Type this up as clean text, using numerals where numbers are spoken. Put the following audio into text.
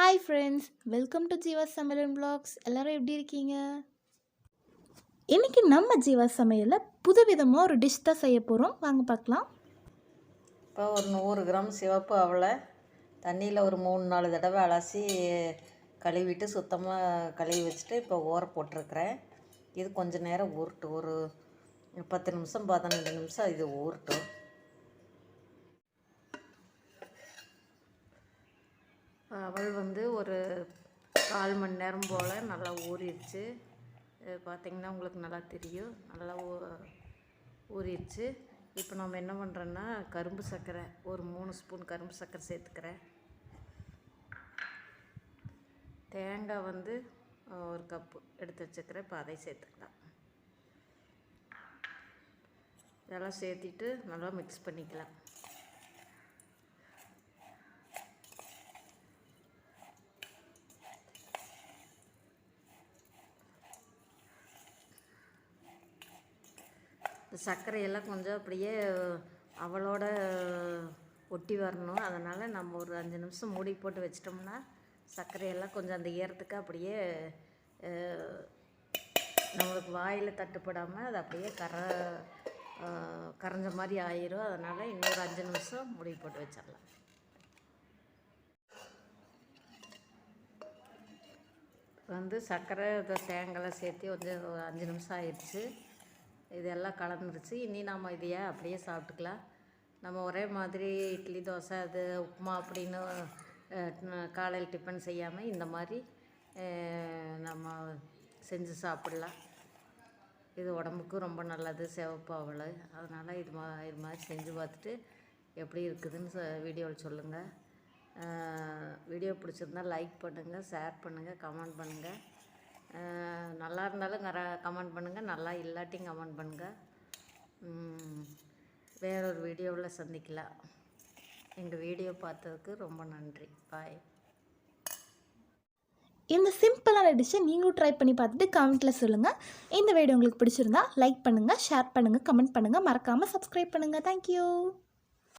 Hi friends, welcome to Jeeva சமையல் vlogs. எல்லோரும் எப்படி இருக்கீங்க? இன்றைக்கி நம்ம ஜீவா சமையலில் புதுவிதமாக ஒரு டிஷ் தான் செய்ய போகிறோம். வாங்க பார்க்கலாம். இப்போ ஒரு 100 கிராம் சிவப்பு அவலை தண்ணியில் ஒரு 3-4 தடவை அலசி கழுவிட்டு சுத்தமாக கழுவி வச்சுட்டு இப்போ ஊற போட்டிருக்கிறேன். இது கொஞ்சம் நேரம் ஊறட்டும், ஒரு 10 நிமிஷம் 15 நிமிஷம் இது ஊறட்டும். அவல் ஒரு 1/4 மணி நேரம் போல் நல்லா ஊறிடுச்சு. பார்த்திங்கன்னா உங்களுக்கு நல்லா தெரியும், நல்லா ஊறிடுச்சு. இப்போ நம்ம என்ன பண்ணுறோன்னா கரும்பு சர்க்கரை ஒரு 3 ஸ்பூன் கரும்பு சர்க்கரை சேர்த்துக்கிறேன். தேங்காய் ஒரு கப்பு எடுத்து வச்சுக்கிறேன். இப்போ அதை சேர்த்துக்கலாம். இதெல்லாம் சேர்த்திட்டு நல்லா மிக்ஸ் பண்ணிக்கலாம். இந்த சர்க்கரையெல்லாம் கொஞ்சம் அப்படியே அவளோட ஒட்டி வரணும். அதனால் நம்ம ஒரு 5 நிமிஷம் மூடி போட்டு வச்சிட்டோம்னா சர்க்கரையெல்லாம் கொஞ்சம் அந்த ஈரத்துக்கு அப்படியே நம்மளுக்கு வாயில் தட்டுப்படாமல் அது அப்படியே கரைஞ்ச மாதிரி ஆயிரும். அதனால் இன்னொரு 5 நிமிஷம் மூடி போட்டு வச்சிடலாம். சர்க்கரை தேங்காய் சேர்த்து ஒரு 5 நிமிஷம் ஆயிடுச்சு. இதெல்லாம் கலந்துருச்சு. இனி நம்ம இதையே அப்படியே சாப்பிட்டுக்கலாம். நம்ம ஒரே மாதிரி இட்லி தோசை அது உப்புமா அப்படின்னு காலையில் டிஃபன் செய்யாமல் இந்த மாதிரி நம்ம செஞ்சு சாப்பிட்லாம். இது உடம்புக்கு ரொம்ப நல்லது, சிவப்பு அவல். அதனால் இது மாதிரி செஞ்சு பார்த்துட்டு எப்படி இருக்குதுன்னு வீடியோவில் சொல்லுங்கள். வீடியோ பிடிச்சிருந்தால் லைக் பண்ணுங்கள், ஷேர் பண்ணுங்கள், கமெண்ட் பண்ணுங்கள். நல்லா இருந்தாலும் கமெண்ட் பண்ணுங்கள், நல்லா இல்லாட்டியும் கமெண்ட் பண்ணுங்கள். வேறொரு வீடியோவில் சந்திக்கலாம். எங்கள் வீடியோ பார்த்ததுக்கு ரொம்ப நன்றி. பாய். இந்த சிம்பிளான டிஷ்ஷை நீங்களும் ட்ரை பண்ணி பார்த்துட்டு கமெண்ட்டில் சொல்லுங்கள். இந்த வீடியோ உங்களுக்கு பிடிச்சிருந்தா லைக் பண்ணுங்கள், ஷேர் பண்ணுங்கள், கமெண்ட் பண்ணுங்கள். மறக்காமல் சப்ஸ்கிரைப் பண்ணுங்கள். தேங்க்யூ.